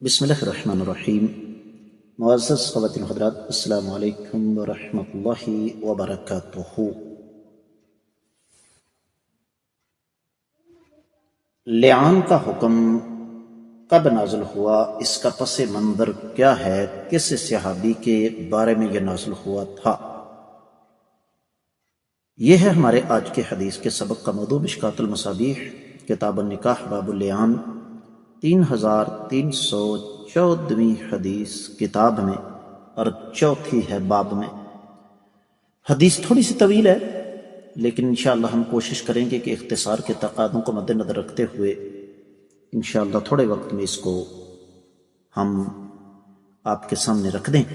بسم اللہ الرحمن الرحیم۔ معزز خواتین و حضرات، السلام علیکم ورحمۃ اللہ وبرکاتہ۔ لعان کا حکم کب نازل ہوا؟ اس کا پس منظر کیا ہے؟ کس صحابی کے بارے میں یہ نازل ہوا تھا؟ یہ ہے ہمارے آج کے حدیث کے سبق کا موضوع۔ مشکوٰۃ المصابیح کتاب النکاح باب اللعان 3314ویں حدیث کتاب میں اور چوتھی ہے باب میں۔ حدیث تھوڑی سی طویل ہے، لیکن انشاءاللہ ہم کوشش کریں گے کہ اختصار کے تقاضوں کو مد نظر رکھتے ہوئے انشاءاللہ تھوڑے وقت میں اس کو ہم آپ کے سامنے رکھ دیں۔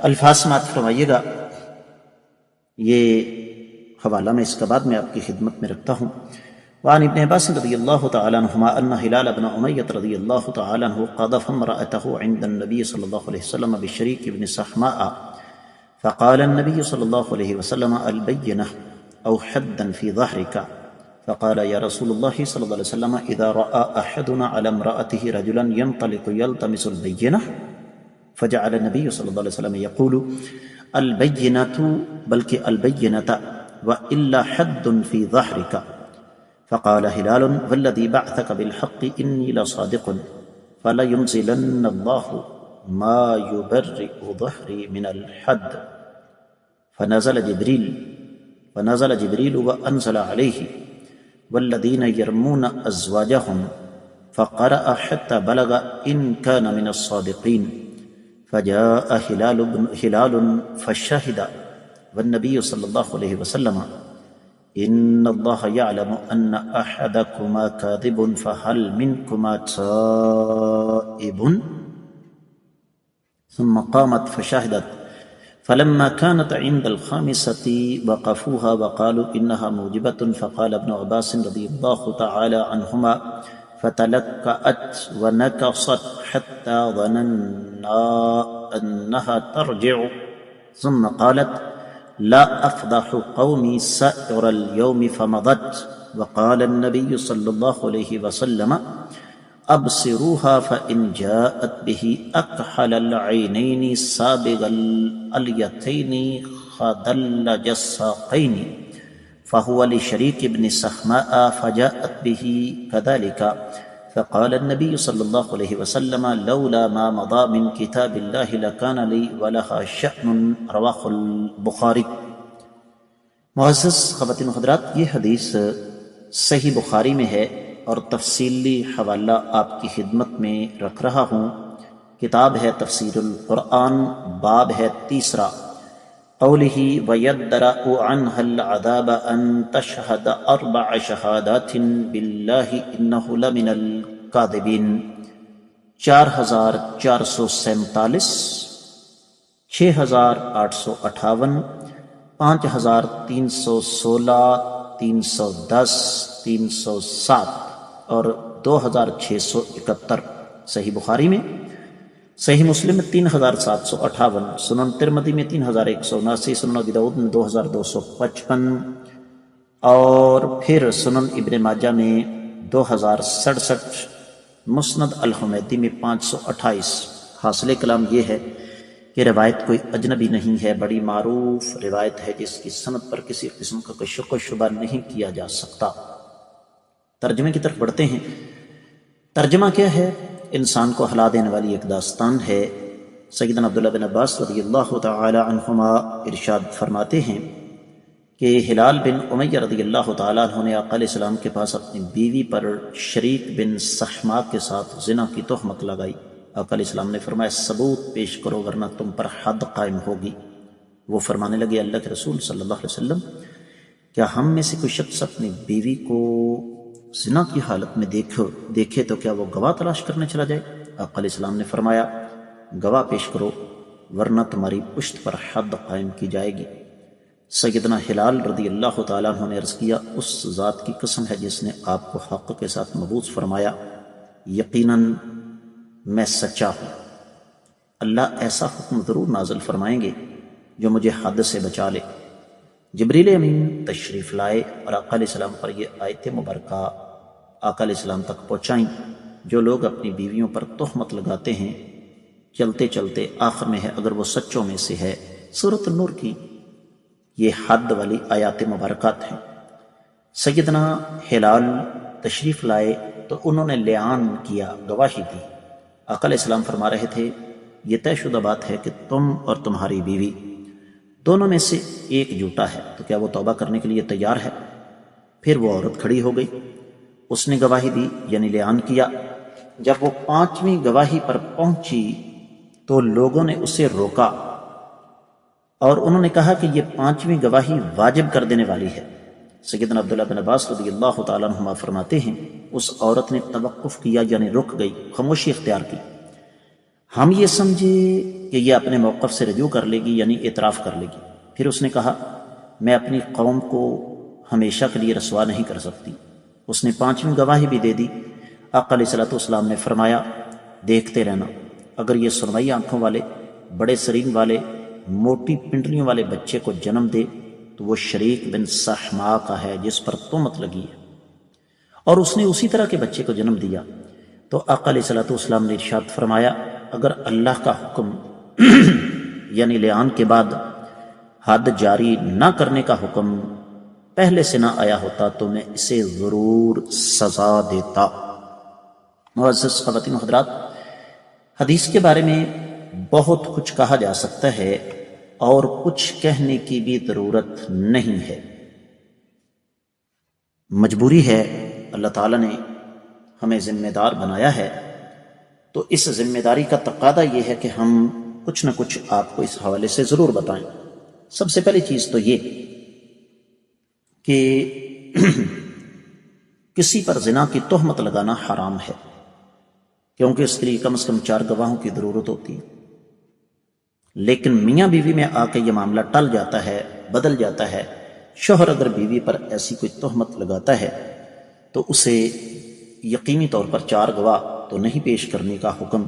الفاظ سماعت فرمائیے گا۔ یہ حوالہ میں اس کا بعد میں آپ کی خدمت میں رکھتا ہوں۔ وعن ابن عباس رضی اللہ تعالی عنہما ان ہلال بن امیۃ رضی اللہ تعالی عنہ قذف امرأته عند النبي صلی اللہ علیہ وسلم بشریک بن صحماء فقال النبي صلی اللہ علیہ وسلم البینہ او حدا فی ظہرک فقال یا رسول اللہ صلی اللہ علیہ وسلم اذا رأى احدنا على امرأته رجلا ينطلق يلتمس البینہ فجعل النبي صلی اللہ علیہ وسلم يقول البینۃ بلکہ البینۃ وإلا حد فی ظہرک فقال ہلال والذی بعثک بالحق انی لصادق فلینزلن اللہ ما یبرئ ظہری من الحد فنزل جبریل وانزل علیہ والذین یرمون ازواجهم فقرأ حتى بلغ ان كان من الصادقین فجاء ہلال فشہد والنبی صلی اللہ علیہ وسلم ان اللہ یعلم ان احدکما کاذب فہل منکما تائب ثم قامت فشہدت فلما كانت عند الخامسة وقفوها وقالوا انها موجبة فقال ابن عباس رضی اللہ تعالی عنہما فتلکأت ونکصت حتى ظننا انها ترجع ثم قالت لا افضح قومی سائر اليوم فمضت وقال النبی صلی اللہ علیہ وسلم ابصروها فإن جاءت به اکحل العینین سابغ الالیتین خدلج الساقین فهو لشریک بن صحماء فجاءت به كذلك فقال النبي صلی اللہ علیہ وسلم لولا ما مضى من کتاب اللہ لکان لی ولها شأن رواہ البخاری۔ معزز خواتین و حضرات، یہ حدیث صحیح بخاری میں ہے اور تفصیلی حوالہ آپ کی خدمت میں رکھ رہا ہوں۔ کتاب ہے تفسیر القرآن، باب ہے تیسرا، قولہ وَيَدْرَأُ عَنْهَا الْعَذَابَ أَن تَشْهَدَ 4 شہادات بِاللَّهِ إِنَّهُ لَمِنَ الْكَاذِبِينَ 4447، 6858، 5316، 310، 307 اور 2671 صحیح بخاری میں۔ صحیح مسلم میں 3758، سنن ترمذی میں 3179، سنن ابی داؤد میں 2255 اور پھر سنن ابن ماجہ میں 2067، مسند الحمیدی میں 528۔ حاصل کلام یہ ہے کہ روایت کوئی اجنبی نہیں ہے، بڑی معروف روایت ہے جس کی سند پر کسی قسم کا کوئی شک و شبہ نہیں کیا جا سکتا۔ ترجمے کی طرف بڑھتے ہیں۔ ترجمہ کیا ہے؟ انسان کو ہلا دینے والی ایک داستان ہے۔ سیدنا عبداللہ بن عباس رضی اللہ تعالی عنہما ارشاد فرماتے ہیں کہ ہلال بن امیہ رضی اللہ تعالی عنہ نے آقا علیہ السلام کے پاس اپنی بیوی پر شریک بن صحماء کے ساتھ زنا کی تہمت لگائی۔ آقا علیہ السلام نے فرمایا ثبوت پیش کرو ورنہ تم پر حد قائم ہوگی۔ وہ فرمانے لگے اللہ کے رسول صلی اللہ علیہ وسلم، کیا ہم میں سے کوئی شخص اپنی بیوی کو زنا کی حالت میں دیکھے تو کیا وہ گواہ تلاش کرنے چلا جائے؟ آقا علیہ السلام نے فرمایا گواہ پیش کرو ورنہ تمہاری پشت پر حد قائم کی جائے گی۔ سیدنا ہلال رضی اللہ تعالیٰ عنہ نے عرض کیا اس ذات کی قسم ہے جس نے آپ کو حق کے ساتھ مبعوث فرمایا، یقیناً میں سچا ہوں۔ اللہ ایسا حکم ضرور نازل فرمائیں گے جو مجھے حد سے بچا لے۔ جبریل امین تشریف لائے اور آقا علیہ السلام پر یہ آیت مبارکہ آقا علیہ السلام تک پہنچائیں۔ جو لوگ اپنی بیویوں پر تہمت لگاتے ہیں چلتے چلتے آخر میں ہے اگر وہ سچوں میں سے ہے۔ سورۃ النور کی یہ حد والی آیات مبارکات ہیں۔ سیدنا ہلال تشریف لائے تو انہوں نے لعان کیا، گواہی دی۔ آقا علیہ السلام فرما رہے تھے یہ طے شدہ بات ہے کہ تم اور تمہاری بیوی دونوں میں سے ایک جھوٹا ہے، تو کیا وہ توبہ کرنے کے لیے تیار ہے؟ پھر وہ عورت کھڑی ہو گئی، اس نے گواہی دی یعنی لعان کیا۔ جب وہ 5ویں گواہی پر پہنچی تو لوگوں نے اسے روکا اور انہوں نے کہا کہ یہ 5ویں گواہی واجب کر دینے والی ہے۔ سیدنا عبداللہ بن عباس رضی اللہ تعالیٰ عنہما فرماتے ہیں اس عورت نے توقف کیا یعنی رک گئی، خاموشی اختیار کی۔ ہم یہ سمجھے کہ یہ اپنے موقف سے رجوع کر لے گی یعنی اعتراف کر لے گی۔ پھر اس نے کہا میں اپنی قوم کو ہمیشہ کے لیے رسوا نہیں کر سکتی۔ اس نے 5ویں گواہی بھی دے دی۔ آقا علیہ الصلوۃ والسلام نے فرمایا دیکھتے رہنا، اگر یہ سرمئی آنکھوں والے، بڑے سرین والے، موٹی پنڈلیوں والے بچے کو جنم دے تو وہ شریک بن صحماء کا ہے جس پر تہمت لگی ہے، اور اس نے اسی طرح کے بچے کو جنم دیا۔ تو آقا علیہ الصلوۃ والسلام نے ارشاد فرمایا اگر اللہ کا حکم یعنی لعان کے بعد حد جاری نہ کرنے کا حکم پہلے سے نہ آیا ہوتا تو میں اسے ضرور سزا دیتا۔ معزز خواتین و حضرات، حدیث کے بارے میں بہت کچھ کہا جا سکتا ہے اور کچھ کہنے کی بھی ضرورت نہیں ہے، مجبوری ہے، اللہ تعالیٰ نے ہمیں ذمہ دار بنایا ہے، تو اس ذمہ داری کا تقاضا یہ ہے کہ ہم کچھ نہ کچھ آپ کو اس حوالے سے ضرور بتائیں۔ سب سے پہلی چیز تو یہ کہ کسی پر زنا کی تہمت لگانا حرام ہے، کیونکہ اس کے لیے کم از کم 4 گواہوں کی ضرورت ہوتی ہے۔ لیکن میاں بیوی میں آ کے یہ معاملہ ٹل جاتا ہے، بدل جاتا ہے۔ شوہر اگر بیوی پر ایسی کوئی تہمت لگاتا ہے تو اسے یقینی طور پر 4 گواہ تو نہیں پیش کرنے کا حکم،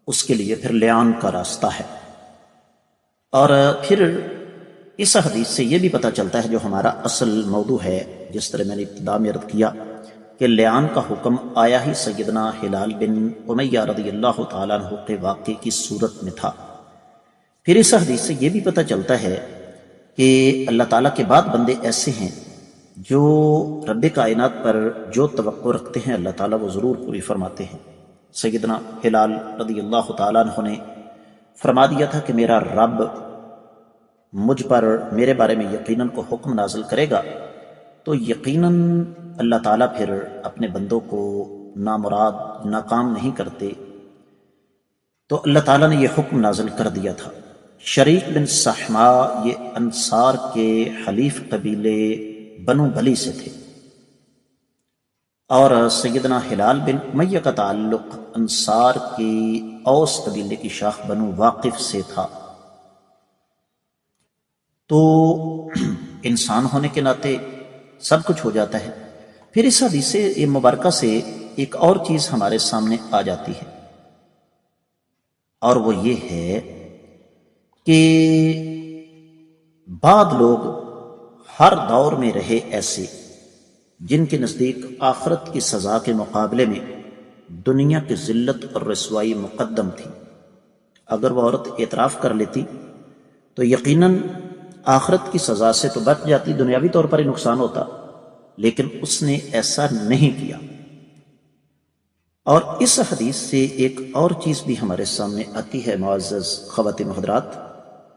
اس کے لیے پھر لعان کا راستہ ہے۔ اور پھر اس حدیث سے یہ بھی پتہ چلتا ہے جو ہمارا اصل موضوع ہے، جس طرح میں نے ابتدا میں عرض کیا کہ لعان کا حکم آیا ہی سیدنا ہلال بن امیہ رضی اللہ تعالیٰ عنہ کے واقعے کی صورت میں تھا۔ پھر اس حدیث سے یہ بھی پتہ چلتا ہے کہ اللہ تعالیٰ کے بعد بندے ایسے ہیں جو رب کائنات پر جو توقع رکھتے ہیں اللہ تعالیٰ وہ ضرور پوری فرماتے ہیں۔ سیدنا ہلال رضی اللہ تعالیٰ عنہ نے فرما دیا تھا کہ میرا رب مجھ پر میرے بارے میں یقیناً کو حکم نازل کرے گا، تو یقیناً اللہ تعالیٰ پھر اپنے بندوں کو نامراد ناکام نہیں کرتے، تو اللہ تعالیٰ نے یہ حکم نازل کر دیا تھا۔ شریک بن صحماء یہ انصار کے حلیف قبیلے بنو بلی سے تھے، اور سیدنا ہلال بن امیہ کا تعلق انصار کی اوس قبیلے کی شاخ بنو واقف سے تھا۔ تو انسان ہونے کے ناطے سب کچھ ہو جاتا ہے۔ پھر اس حدیث مبارکہ سے ایک اور چیز ہمارے سامنے آ جاتی ہے، اور وہ یہ ہے کہ بعض لوگ ہر دور میں رہے ایسے جن کے نزدیک آخرت کی سزا کے مقابلے میں دنیا کی ذلت اور رسوائی مقدم تھی۔ اگر وہ عورت اعتراف کر لیتی تو یقیناً آخرت کی سزا سے تو بچ جاتی، دنیاوی طور پر ہی نقصان ہوتا، لیکن اس نے ایسا نہیں کیا۔ اور اس حدیث سے ایک اور چیز بھی ہمارے سامنے آتی ہے معزز خواتین و حضرات،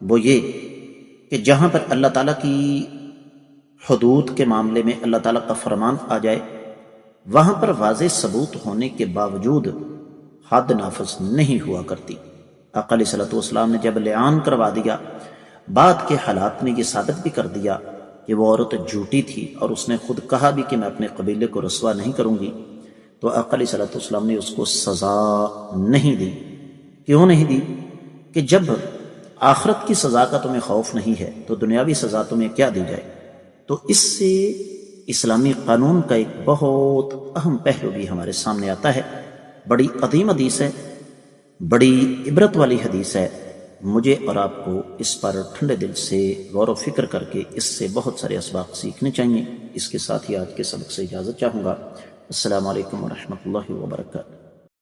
وہ یہ کہ جہاں پر اللہ تعالیٰ کی حدود کے معاملے میں اللہ تعالیٰ کا فرمان آ جائے، وہاں پر واضح ثبوت ہونے کے باوجود حد نافذ نہیں ہوا کرتی۔ آقا علیہ الصلوۃ والسلام نے جب لعان کروا دیا، بعد کے حالات نے یہ ثابت بھی کر دیا کہ وہ عورت جھوٹی تھی اور اس نے خود کہا بھی کہ میں اپنے قبیلے کو رسوا نہیں کروں گی، تو آقا علیہ الصلوۃ والسلام نے اس کو سزا نہیں دی۔ کیوں نہیں دی؟ کہ جب آخرت کی سزا کا تمہیں خوف نہیں ہے تو دنیاوی سزا تمہیں کیا دی جائے؟ تو اس سے اسلامی قانون کا ایک بہت اہم پہلو بھی ہمارے سامنے آتا ہے۔ بڑی قدیم حدیث ہے، بڑی عبرت والی حدیث ہے۔ مجھے اور آپ کو اس پر ٹھنڈے دل سے غور و فکر کر کے اس سے بہت سارے اسباق سیکھنے چاہیے۔ اس کے ساتھ ہی آج کے سبق سے اجازت چاہوں گا۔ السلام علیکم ورحمۃ اللہ وبرکاتہ.